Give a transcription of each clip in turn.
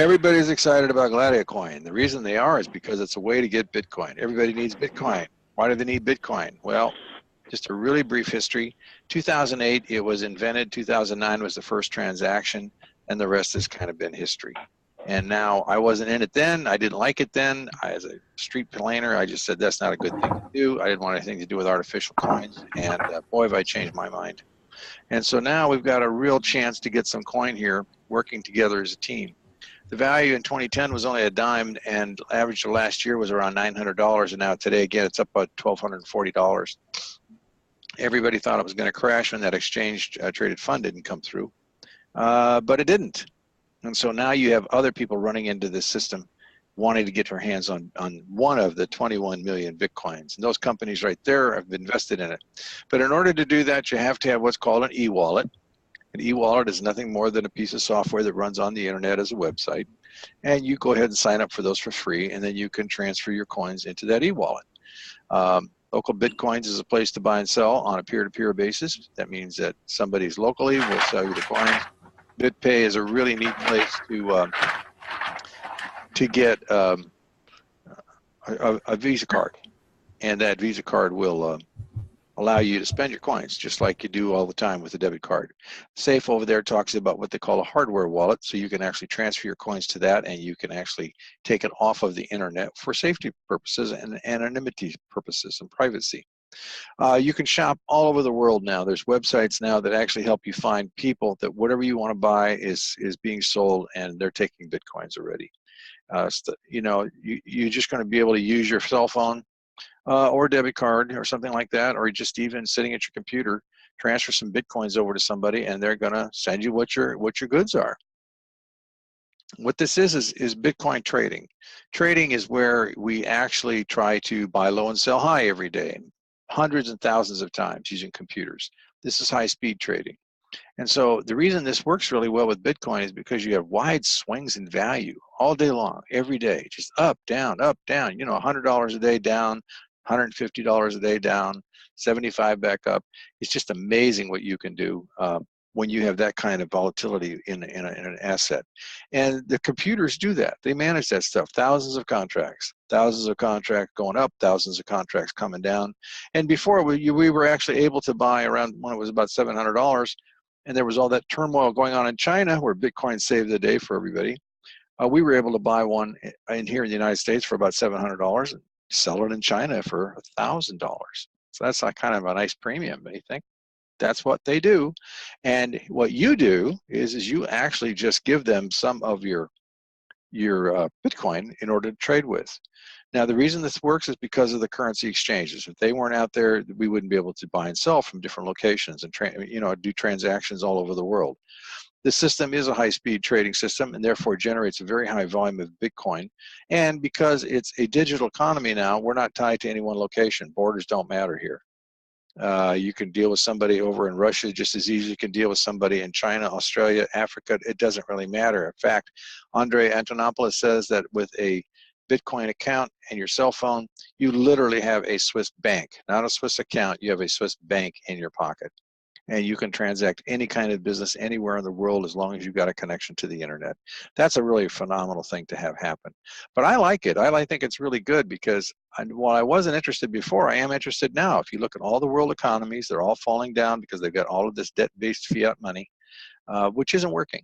Everybody's excited about GladiaCoin. The reason they are is because it's a way to get Bitcoin. Everybody needs Bitcoin. Why do they need Bitcoin? Well, just a really brief history. 2008, it was invented. 2009 was the first transaction, and the rest has kind of been history. And now, I wasn't in it then. I didn't like it then. As a street planner, I just said that's not a good thing to do. I didn't want anything to do with artificial coins, and boy, have I changed my mind. And so now we've got a real chance to get some coin here working together as a team. The value in 2010 was only a dime, and average of last year was around $900, and now today, again, it's up about $1,240. Everybody thought it was going to crash when that exchange traded fund didn't come through, but it didn't. And so now you have other people running into this system wanting to get their hands on one of the 21 million Bitcoins. And those companies right there have invested in it. But in order to do that, you have to have what's called an e-wallet. An e-wallet is nothing more than a piece of software that runs on the internet as a website. And you go ahead and sign up for those for free, and then you can transfer your coins into that e-wallet. Local Bitcoins is a place to buy and sell on a peer-to-peer basis. That means that somebody's locally will sell you the coins. BitPay is a really neat place to get a Visa card, and that Visa card will allow you to spend your coins just like you do all the time with a debit card. Safe over there talks about what they call a hardware wallet, so you can actually transfer your coins to that, and you can actually take it off of the internet for safety purposes and anonymity purposes and privacy. You can shop all over the world now. There's websites now that actually help you find people that whatever you want to buy is being sold, and they're taking Bitcoins already. You know, you're just going to be able to use your cell phone or debit card or something like that, or just even sitting at your computer, transfer some Bitcoins over to somebody, and they're going to send you what your goods are. What this is Bitcoin trading. Trading is where we actually try to buy low and sell high every day, hundreds and thousands of times using computers. This is high-speed trading. And so the reason this works really well with Bitcoin is because you have wide swings in value all day long, every day, just up, down, you know, $100 a day down, $150 a day down, 75 back up. It's just amazing what you can do when you have that kind of volatility in an asset. And the computers do that. They manage that stuff, thousands of contracts going up, thousands of contracts coming down. And before, we were actually able to buy around when it was about $700, and there was all that turmoil going on in China where Bitcoin saved the day for everybody. We were able to buy one in here in the United States for about $700 and sell it in China for $1,000. So that's like kind of a nice premium, don't you think? That's what they do. And what you do is you actually just give them some of your Bitcoin in order to trade with. Now, the reason this works is because of the currency exchanges. If they weren't out there, we wouldn't be able to buy and sell from different locations and do transactions all over the world. This system is a high-speed trading system and therefore generates a very high volume of Bitcoin. And because it's a digital economy now, we're not tied to any one location. Borders don't matter here. You can deal with somebody over in Russia just as easy as you can deal with somebody in China, Australia, Africa. It doesn't really matter. In fact, Andre Antonopoulos says that with a Bitcoin account and your cell phone, you literally have a Swiss bank, not a Swiss account. You have a Swiss bank in your pocket. And you can transact any kind of business anywhere in the world as long as you've got a connection to the internet. That's a really phenomenal thing to have happen. But I like it. I think it's really good because while I wasn't interested before, I am interested now. If you look at all the world economies, they're all falling down because they've got all of this debt-based fiat money, which isn't working.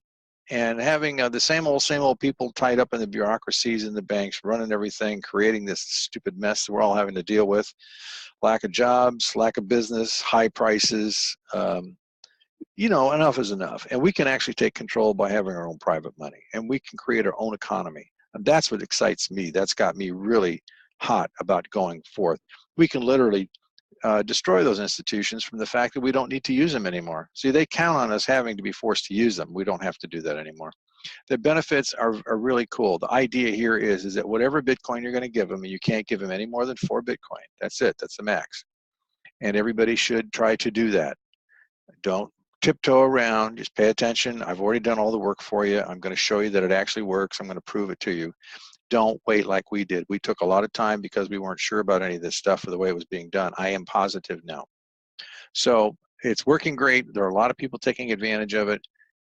And having the same old people tied up in the bureaucracies in the banks, running everything, creating this stupid mess that we're all having to deal with. Lack of jobs, lack of business, high prices, you know, enough is enough. And we can actually take control by having our own private money, and we can create our own economy. And that's what excites me. That's got me really hot about going forth. We can literally destroy those institutions from the fact that we don't need to use them anymore. See, they count on us having to be forced to use them. We don't have to do that anymore. The benefits are really cool. The idea here is that whatever Bitcoin you're going to give them, and you can't give them any more than 4 Bitcoin. That's it. That's the max. And everybody should try to do that. Don't tiptoe around. Just pay attention. I've already done all the work for you. I'm going to show you that it actually works. I'm going to prove it to you. Don't wait like we did. We took a lot of time because we weren't sure about any of this stuff or the way it was being done. I am positive now. So it's working great. There are a lot of people taking advantage of it.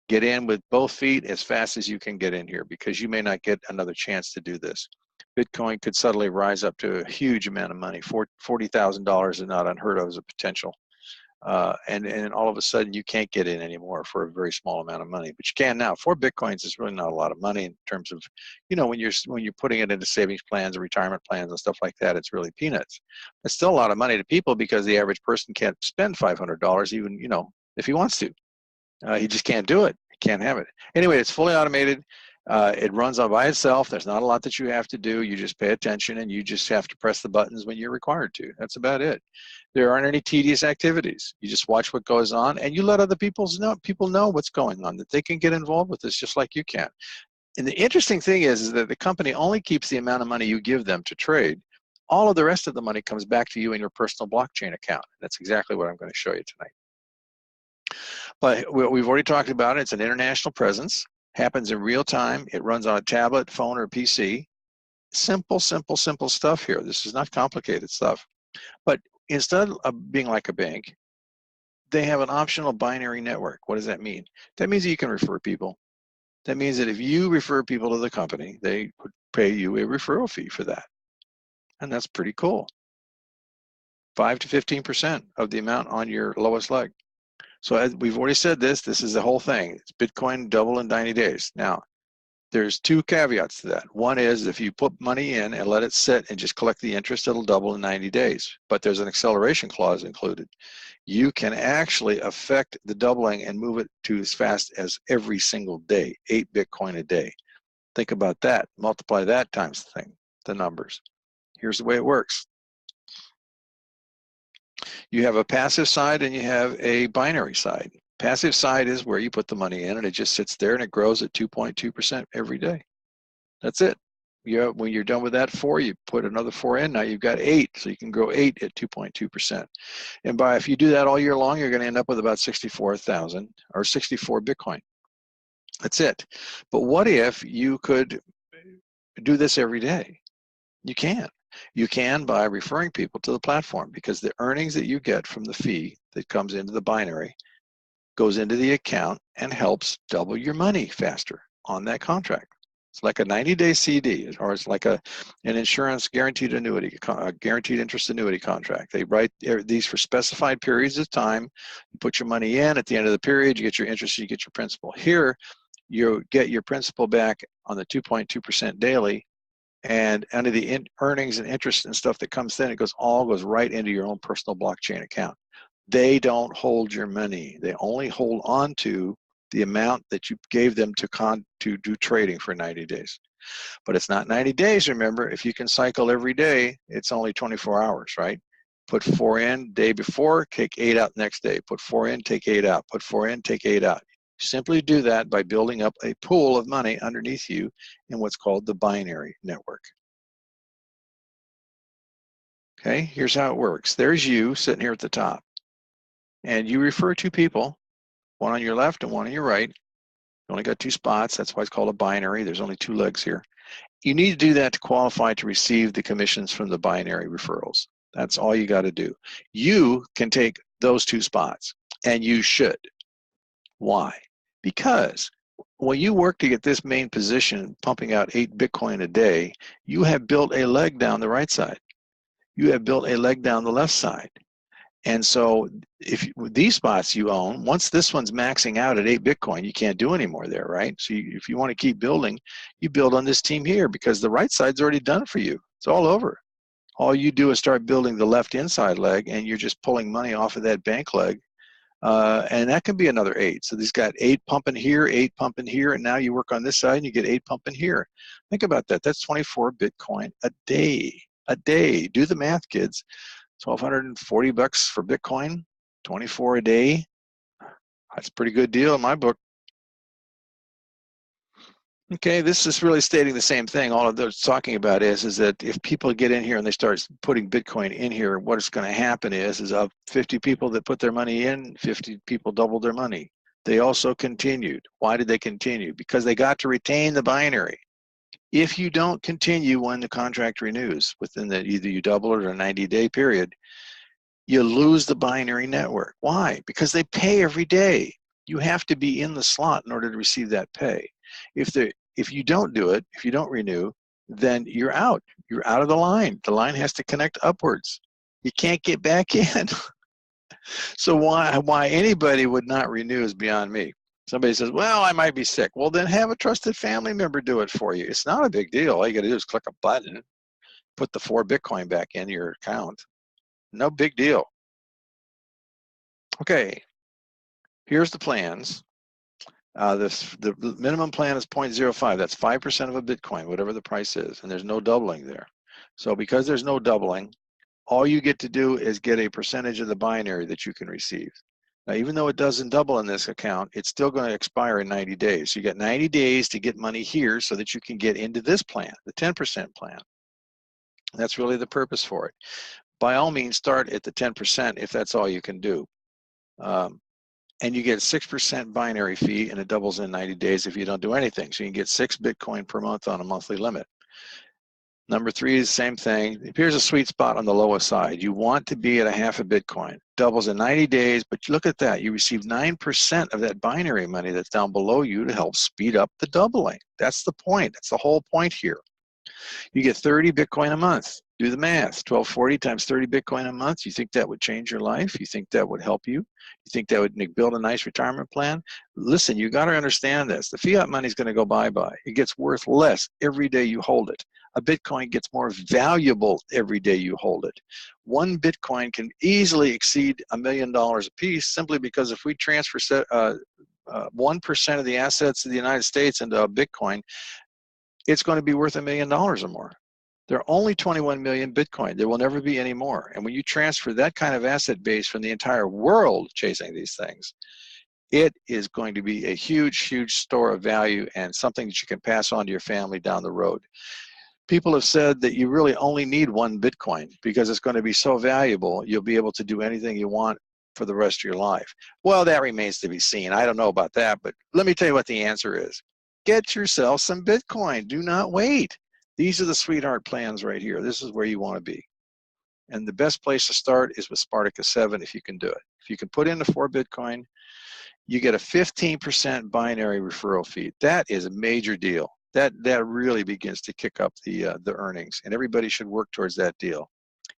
Get in with both feet as fast as you can get in here, because you may not get another chance to do this. Bitcoin could suddenly rise up to a huge amount of money. $40,000 is not unheard of as a potential. And all of a sudden you can't get in anymore for a very small amount of money, but you can now. 4 Bitcoins is really not a lot of money in terms of, when you're putting it into savings plans or retirement plans and stuff like that, it's really peanuts. It's still a lot of money to people, because the average person can't spend $500 even, if he wants to. He just can't do it. He can't have it. Anyway, it's fully automated. It runs all by itself. There's not a lot that you have to do. You just pay attention, and you just have to press the buttons when you're required to. That's about it. There aren't any tedious activities. You just watch what goes on, and you let other people know what's going on, that they can get involved with this just like you can. And the interesting thing is that the company only keeps the amount of money you give them to trade. All of the rest of the money comes back to you in your personal blockchain account. That's exactly what I'm going to show you tonight. But we've already talked about it. It's an international presence. Happens in real time. It runs on a tablet, phone, or PC. Simple, simple, simple stuff here. This is not complicated stuff. But instead of being like a bank, they have an optional binary network. What does that mean? That means that you can refer people. That means that if you refer people to the company, they would pay you a referral fee for that. And that's pretty cool. 5 to 15% of the amount on your lowest leg. So as we've already said this is the whole thing. It's Bitcoin double in 90 days. Now, there's 2 caveats to that. One is if you put money in and let it sit and just collect the interest, it'll double in 90 days. But there's an acceleration clause included. You can actually affect the doubling and move it to as fast as every single day, 8 Bitcoin a day. Think about that. Multiply that times the numbers. Here's the way it works. You have a passive side and you have a binary side. Passive side is where you put the money in and it just sits there and it grows at 2.2% every day. That's it. When you're done with that 4, you put another 4 in. Now you've got 8, so you can grow 8 at 2.2%. And if you do that all year long, you're going to end up with about 64,000 or 64 Bitcoin. That's it. But what if you could do this every day? You can. You can by referring people to the platform, because the earnings that you get from the fee that comes into the binary goes into the account and helps double your money faster on that contract. It's like a 90-day CD, or it's like an insurance guaranteed annuity, a guaranteed interest annuity contract. They write these for specified periods of time. You put your money in. At the end of the period, you get your interest, you get your principal. Here, you get your principal back on the 2.2% daily. And under the earnings and interest and stuff that comes in, it all goes right into your own personal blockchain account. They don't hold your money. They only hold on to the amount that you gave them to do trading for 90 days. But it's not 90 days, remember. If you can cycle every day, it's only 24 hours, right? Put 4 in day before, take 8 out next day. Put 4 in, take 8 out. Put 4 in, take 8 out. Simply do that by building up a pool of money underneath you in what's called the binary network. Okay, here's how it works. There's you sitting here at the top. And you refer 2 people, one on your left and one on your right. You only got 2 spots. That's why it's called a binary. There's only 2 legs here. You need to do that to qualify to receive the commissions from the binary referrals. That's all you got to do. You can take those 2 spots, and you should. Why? Because when you work to get this main position, pumping out 8 Bitcoin a day, you have built a leg down the right side. You have built a leg down the left side. And so if these spots you own, once this one's maxing out at 8 Bitcoin, you can't do any more there, right? So if you want to keep building, you build on this team here, because the right side's already done for you. It's all over. All you do is start building the left inside leg, and you're just pulling money off of that bank leg. And that can be another 8. So these got 8 pumping here, 8 pumping here, and now you work on this side and you get 8 pumping here. Think about that. That's 24 Bitcoin a day. A day. Do the math, kids. $1,240 for Bitcoin, 24 a day. That's a pretty good deal in my book. Okay, this is really stating the same thing. All of those talking about is that if people get in here and they start putting Bitcoin in here, what's going to happen is of 50 people that put their money in, 50 people doubled their money. They also continued. Why did they continue? Because they got to retain the binary. If you don't continue when the contract renews, within either you double it or a 90-day period, you lose the binary network. Why? Because they pay every day. You have to be in the slot in order to receive that pay. If you don't do it, if you don't renew, then you're out. You're out of the line. The line has to connect upwards. You can't get back in. So why anybody would not renew is beyond me. Somebody says, well, I might be sick. Well, then have a trusted family member do it for you. It's not a big deal. All you got to do is click a button, put the 4 Bitcoin back in your account. No big deal. Okay, here's the plans. The minimum plan is 0.05. That's 5% of a Bitcoin, whatever the price is, and there's no doubling there. So because there's no doubling, all you get to do is get a percentage of the binary that you can receive. Now, even though it doesn't double in this account, it's still going to expire in 90 days. So you got 90 days to get money here so that you can get into this plan, the 10% plan. That's really the purpose for it. By all means, start at the 10% if that's all you can do. And you get 6% binary fee, and it doubles in 90 days if you don't do anything. So you can get 6 Bitcoin per month on a monthly limit. Number 3 is the same thing. Here's a sweet spot on the lowest side. You want to be at a half a Bitcoin. Doubles in 90 days, but look at that. You receive 9% of that binary money that's down below you to help speed up the doubling. That's the point. That's the whole point here. You get 30 Bitcoin a month. Do the math. 1240 times 30 Bitcoin a month. You think that would change your life? You think that would help you? You think that would build a nice retirement plan? Listen, you got to understand this. The fiat money is going to go bye-bye. It gets worth less every day you hold it. A Bitcoin gets more valuable every day you hold it. 1 Bitcoin can easily exceed $1 million a piece simply because if we transfer 1% of the assets of the United States into a Bitcoin, it's going to be worth $1 million or more. There are only 21 million Bitcoin. There will never be any more. And when you transfer that kind of asset base from the entire world chasing these things, it is going to be a huge, huge store of value and something that you can pass on to your family down the road. People have said that you really only need 1 Bitcoin because it's going to be so valuable, you'll be able to do anything you want for the rest of your life. Well, that remains to be seen. I don't know about that, but let me tell you what the answer is. Get yourself some Bitcoin. Do not wait. These are the sweetheart plans right here. This is where you want to be. And the best place to start is with Spartacus 7 if you can do it. If you can put in the 4 Bitcoin, you get a 15% binary referral fee. That is a major deal. That really begins to kick up the earnings, and everybody should work towards that deal.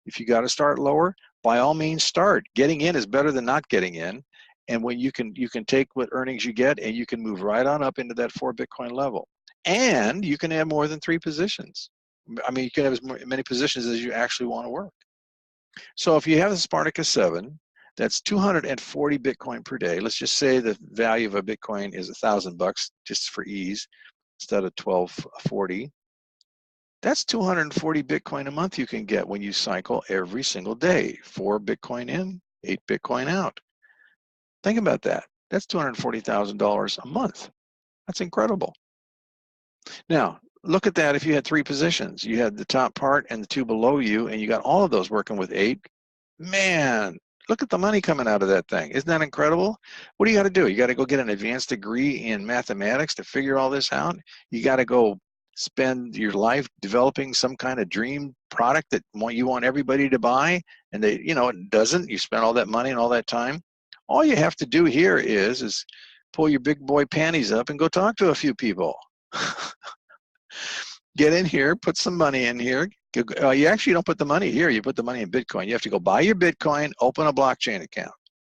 If you got to start lower, by all means start. Getting in is better than not getting in, and when you can take what earnings you get and you can move right on up into that 4 Bitcoin level, and you can have more than 3 positions. I mean, you can have as many positions as you actually want to work. So if you have the Spartacus 7, that's 240 Bitcoin per day. Let's just say the value of a Bitcoin is $1,000 just for ease, instead of 1240. That's 240 Bitcoin a month you can get when you cycle every single day. 4 Bitcoin in, 8 Bitcoin out. Think about that. That's $240,000 a month. That's incredible. Now, look at that if you had 3 positions. You had the top part and the 2 below you, and you got all of those working with 8. Man, look at the money coming out of that thing. Isn't that incredible? What do you got to do? You got to go get an advanced degree in mathematics to figure all this out. You got to go spend your life developing some kind of dream product that you want everybody to buy, and they, it doesn't. You spend all that money and all that time. All you have to do here is pull your big boy panties up and go talk to a few people. Get in here, put some money in here. You actually don't put the money here. You put the money in Bitcoin. You have to go buy your Bitcoin, open a blockchain account.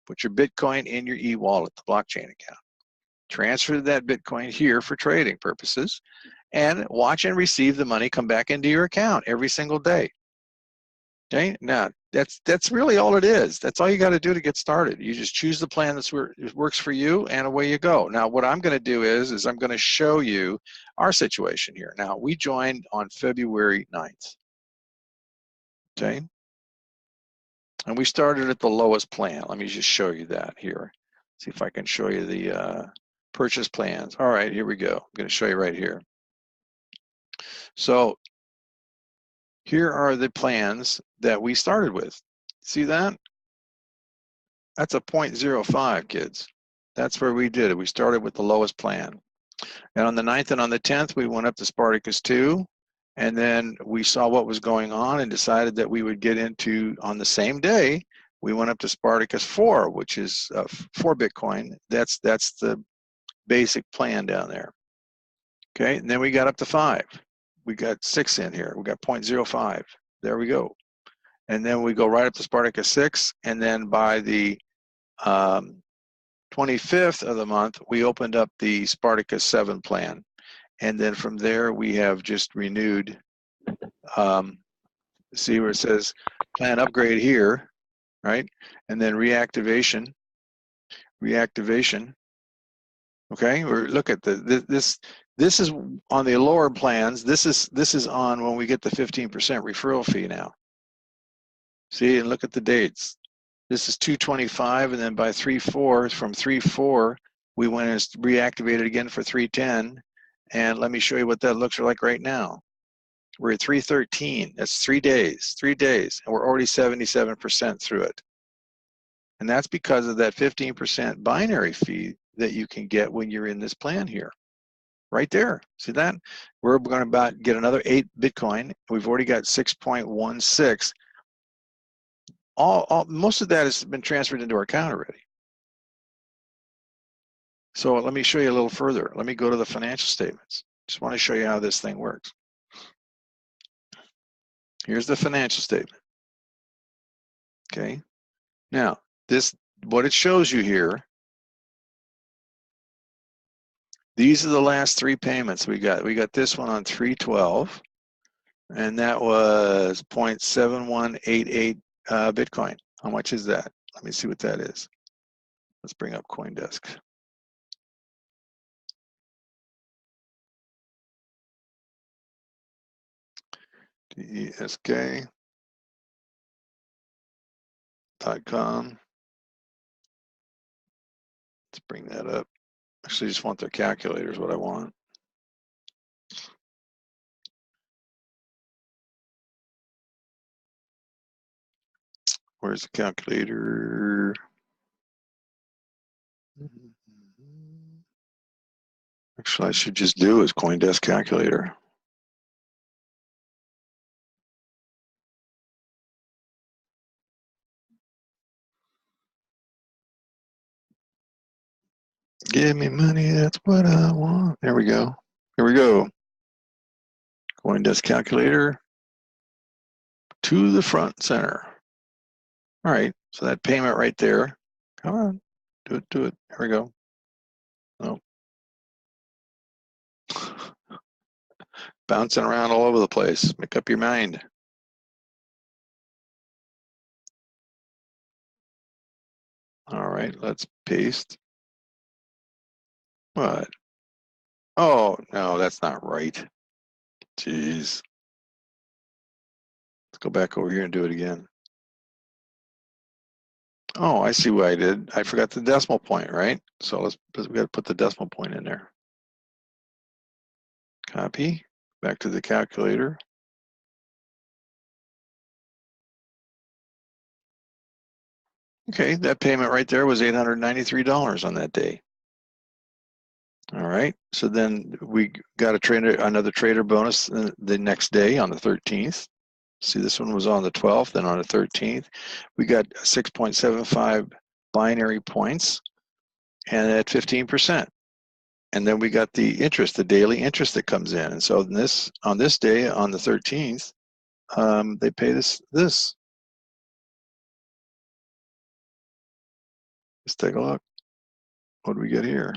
Put your Bitcoin in your e-wallet, the blockchain account. Transfer that Bitcoin here for trading purposes, and watch and receive the money come back into your account every single day. Okay, now that's really all it is. That's all you got to do to get started. You just choose the plan that works for you, and away you go. Now, what I'm going to do is I'm going to show you our situation here. Now, we joined on February 9th. Okay, and we started at the lowest plan. Let me just show you that here. See if I can show you the purchase plans. All right, here we go. I'm going to show you right here. So here are the plans that we started with. See that? That's a 0.05, kids. That's where we did it. We started with the lowest plan. And on the 9th and on the 10th, we went up to Spartacus 2. And then we saw what was going on and decided that we would get into, on the same day, we went up to Spartacus 4, which is 4 Bitcoin. That's the basic plan down there. Okay, and then we got up to 5. We got 6 in here. We got 0.05. There we go. And then we go right up to Spartacus 6, and then by the 25th of the month, we opened up the Spartacus 7 plan. And then from there, we have just renewed, see where it says plan upgrade here, right? And then reactivation. Okay, or look at this is on the lower plans. This is on when we get the 15% referral fee now. See, and look at the dates. This is 225, and then by 3/4, from 3/4, we went and reactivated again for 3/10. And let me show you what that looks like right now. We're at 3/13. That's 3 days, and we're already 77% through it. And that's because of that 15% binary fee that you can get when you're in this plan here. Right there. See that? We're going to about get another 8 Bitcoin. We've already got 6.16. Most of that has been transferred into our account already. So let me show you a little further. Let me go to the financial statements. Just want to show you how this thing works. Here's the financial statement. Okay. Now, what it shows you here, these are the last 3 payments we got. We got this one on 3/12, and that was 0.7188 Bitcoin. How much is that? Let me see what that is. Let's bring up CoinDesk. DESK.com. Let's bring that up. Actually, I just want their calculator is what I want. Where's the calculator? Actually, I should just do is CoinDesk calculator. Give me money, that's what I want. There we go. Here we go. CoinDesk calculator to the front center. All right, so that payment right there. Come on, do it. Here we go. Nope. Bouncing around all over the place. Make up your mind. All right, let's paste. What? Oh, no, that's not right. Jeez. Let's go back over here and do it again. Oh, I see what I did. I forgot the decimal point, right? So we got to put the decimal point in there. Copy. Back to the calculator. Okay, that payment right there was $893 on that day. All right, so then we got another trader bonus the next day on the 13th. See, this one was on the 12th, then on the 13th. We got 6.75 binary points and at 15%. And then we got the interest, the daily interest that comes in. And so on this day, on the 13th, they pay this. Let's take a look. What do we get here?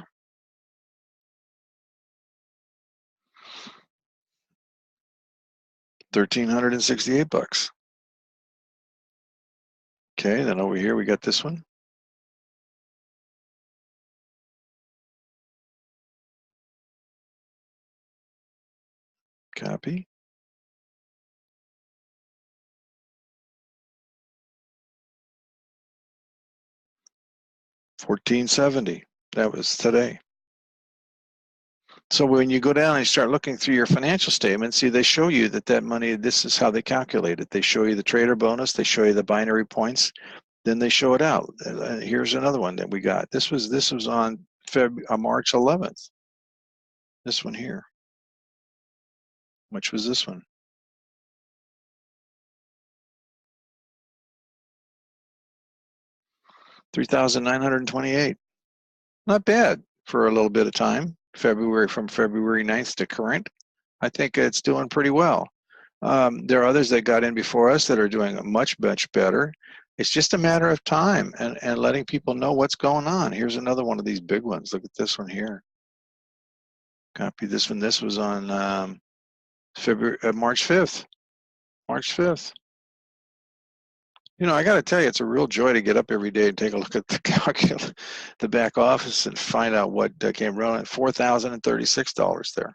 $1,368. Okay, then over here we got this one. Copy. $1,470. That was today. So when you go down and you start looking through your financial statements, see, they show you that money, this is how they calculate it. They show you the trader bonus, they show you the binary points, then they show it out. Here's another one that we got. This was on March 11th. This one here. Which was this one? 3,928. Not bad for a little bit of time. From February 9th to current. I think it's doing pretty well. There are others that got in before us that are doing much better. It's just a matter of time and letting people know what's going on. Here's another one of these big ones. Look at this one here. Copy this one. This was on March 5th. March 5th. You know, I got to tell you, it's a real joy to get up every day and take a look at the back office and find out what came around at $4,036 there.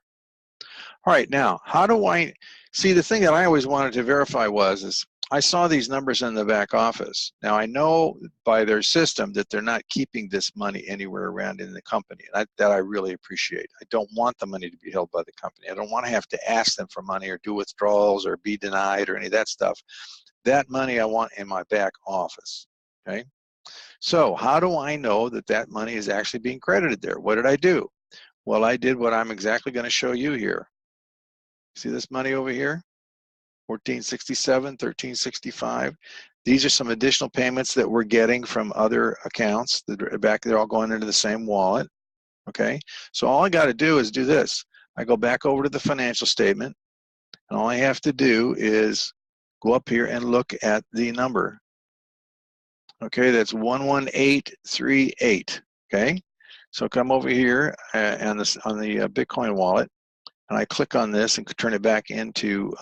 All right, now, how do I see? The thing that I always wanted to verify is I saw these numbers in the back office. Now, I know by their system that they're not keeping this money anywhere around in the company. And that I really appreciate. I don't want the money to be held by the company. I don't want to have to ask them for money or do withdrawals or be denied or any of that stuff. That money I want in my back office, okay? So how do I know that that money is actually being credited there? What did I do? Well, I did what I'm exactly going to show you here. See this money over here? 1467, 1365. These are some additional payments that we're getting from other accounts that are back. They're all going into the same wallet. Okay, so all I got to do is do this. I go back over to the financial statement, and all I have to do is go up here and look at the number. Okay, that's 11838. Okay, so come over here on the Bitcoin wallet, and I click on this and turn it back into.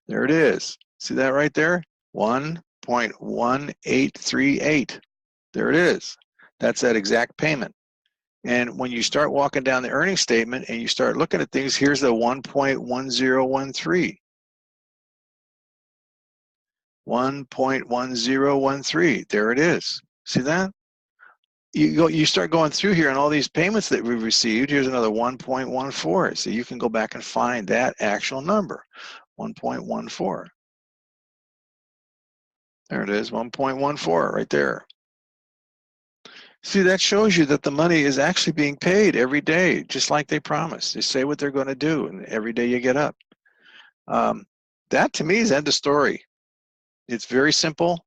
There it is. See that right there? 1.1838. There it is. That's that exact payment. And when you start walking down the earnings statement and you start looking at things, here's the 1.1013. 1.1013. There it is. See that? You start going through here and all these payments that we've received. Here's another 1.14. So you can go back and find that actual number. 1.14. There it is, 1.14 right there. See, that shows you that the money is actually being paid every day, just like they promised. They say what they're going to do, and every day you get up. That to me is end of story. It's very simple.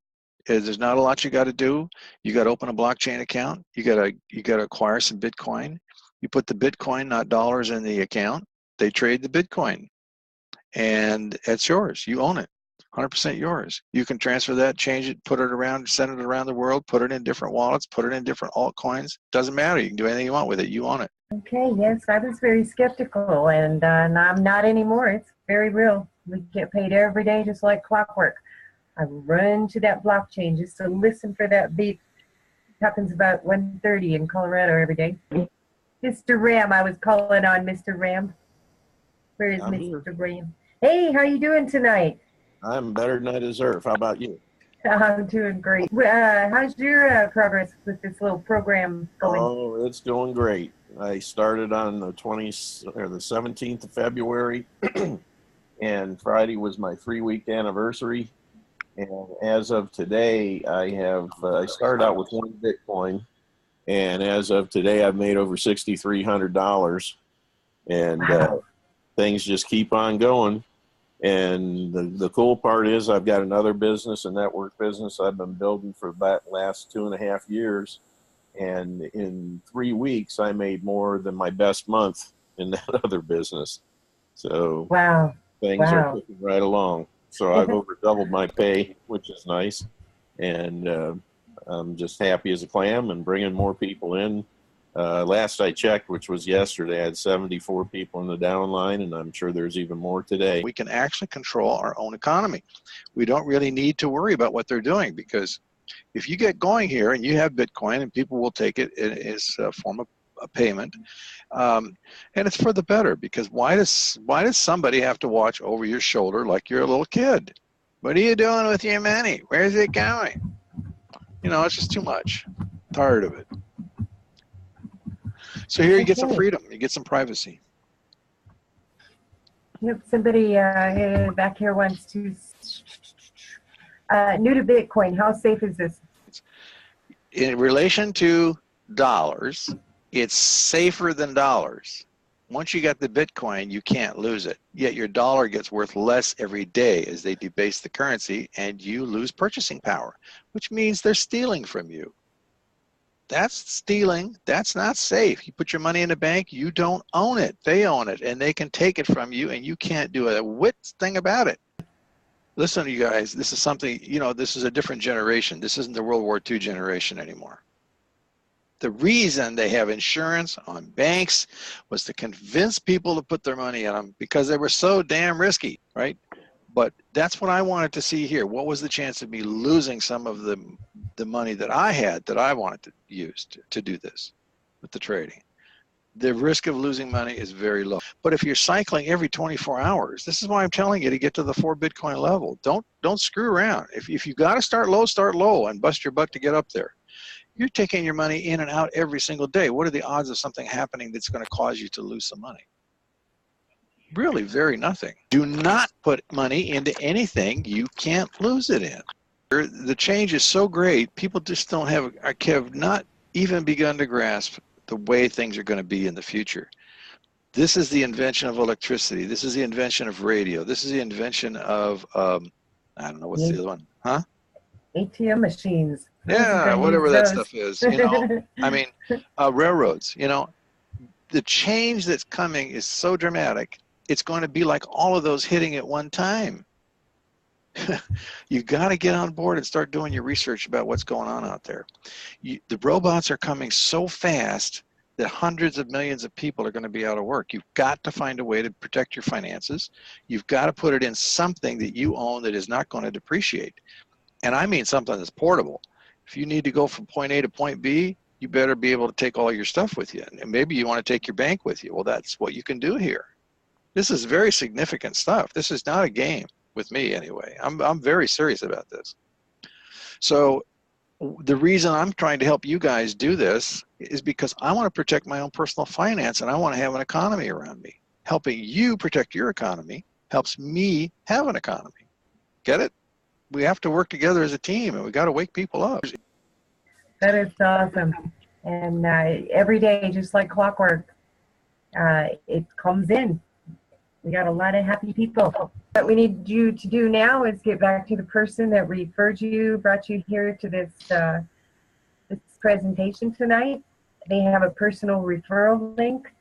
There's not a lot you got to do. You got to open a blockchain account. You got to acquire some Bitcoin. You put the Bitcoin, not dollars, in the account. They trade the Bitcoin, and it's yours. You own it. 100% yours. You can transfer that, change it, put it around, send it around the world, put it in different wallets, put it in different altcoins. Doesn't matter. You can do anything you want with it. You own it. Okay, yes, I was very skeptical, and I'm not anymore. It's very real. We get paid every day just like clockwork. I run to that blockchain just to listen for that beep. It happens about 1:30 in Colorado every day. Mr. Ram, I was calling on Mr. Ram. Where is Mr. Ram? Hey, how you doing tonight? I'm better than I deserve. How about you? I'm doing great. How's your progress with this little program going? Oh, it's going great. I started on the 17th of February, and Friday was my 3-week anniversary. And as of today, I started out with 1 Bitcoin, and as of today, I've made over $6,300, and wow. Things just keep on going. And the cool part is I've got another business, a network business I've been building for that last 2.5 years. And in 3 weeks, I made more than my best month in that other business. So wow. Things are clicking right along. So I've over doubled my pay, which is nice. And I'm just happy as a clam and bringing more people in. Last I checked, which was yesterday, I had 74 people in the downline, and I'm sure there's even more today. We can actually control our own economy. We don't really need to worry about what they're doing, because if you get going here and you have Bitcoin and people will take it as a form of a payment, and it's for the better, because why does somebody have to watch over your shoulder like you're a little kid? What are you doing with your money? Where's it going? You know, it's just too much. Tired of it. So here you get some freedom, you get some privacy. Yep, somebody back here wants to, new to Bitcoin, how safe is this? In relation to dollars, it's safer than dollars. Once you got the Bitcoin, you can't lose it. Yet your dollar gets worth less every day as they debase the currency, and you lose purchasing power, which means they're stealing from you. That's stealing. That's not safe. You put your money in a bank, you don't own it. They own it, and they can take it from you, and you can't do a whit thing about it. Listen, you guys, this is something, you know, this is a different generation. This isn't the World War II generation anymore. The reason they have insurance on banks was to convince people to put their money in them because they were so damn risky, right? But that's what I wanted to see here. What was the chance of me losing some of the money that I had that I wanted to use to do this with the trading? The risk of losing money is very low. But if you're cycling every 24 hours, this is why I'm telling you to get to the 4 Bitcoin level. Don't screw around. If you got to start low and bust your butt to get up there. You're taking your money in and out every single day. What are the odds of something happening that's going to cause you to lose some money? Really, very nothing. Do not put money into anything you can't lose it in. The change is so great, people just don't have not even begun to grasp the way things are going to be in the future. This is the invention of electricity. This is the invention of radio. This is the invention of, I don't know, what's the other one? Huh? ATM machines. Yeah, whatever that stuff is, you know. I mean, railroads, you know. The change that's coming is so dramatic, it's going to be like all of those hitting at one time. You got to get on board and start doing your research about what's going on out there. The robots are coming so fast that hundreds of millions of people are going to be out of work. You've got to find a way to protect your finances. You've got to put it in something that you own that is not going to depreciate. And I mean something that's portable. If you need to go from point A to point B, you better be able to take all your stuff with you. And maybe you want to take your bank with you. Well, that's what you can do here. This is very significant stuff. This is not a game with me anyway. I'm very serious about this. So the reason I'm trying to help you guys do this is because I want to protect my own personal finance, and I want to have an economy around me. Helping you protect your economy helps me have an economy. Get it? We have to work together as a team, and we got to wake people up. That is awesome. And every day, just like clockwork, it comes in. We got a lot of happy people. What we need you to do now is get back to the person that referred you, brought you here to this this presentation tonight. They have a personal referral link.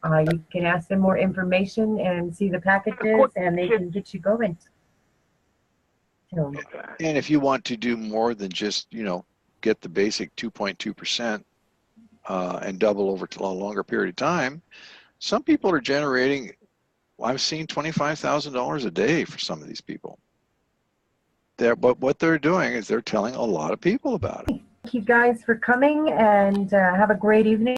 You can ask them more information and see the packages, and they can get you going. So, and if you want to do more than just, you know, get the basic 2.2% and double over to a longer period of time, some people are generating, I've seen $25,000 a day for some of these people. But what they're doing is they're telling a lot of people about it. thank you guys for coming, and have a great evening.